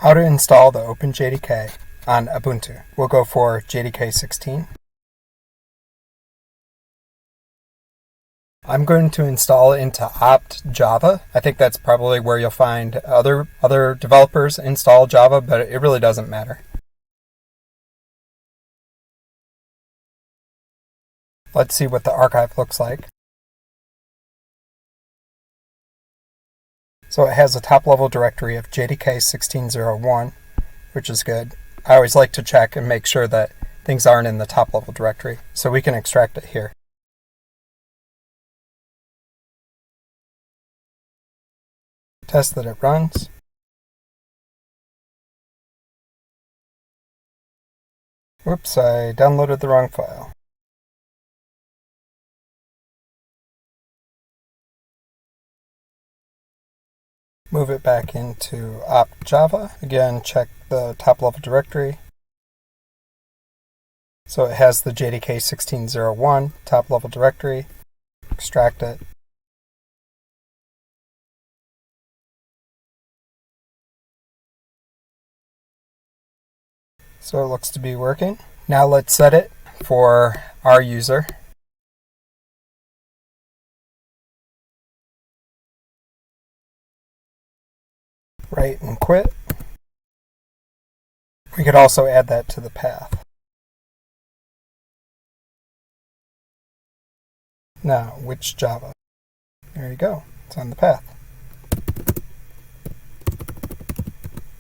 How to install the OpenJDK on Ubuntu. We'll go for JDK 16. I'm going to install it into opt.java. I think that's probably where you'll find other developers install Java, but it really doesn't matter. Let's see what the archive looks like. So it has a top-level directory of JDK 16.01, which is good. I always like to check and make sure that things aren't in the top-level directory, so we can extract it here. Test that it runs. Whoops, I downloaded the wrong file. Move it back into opt.java. Again, check the top-level directory. So it has the JDK 16.01 top-level directory. Extract it. So it looks to be working. Now let's set it for our user. Write and quit. We could also add that to the path. Now, which Java? There you go. It's on the path.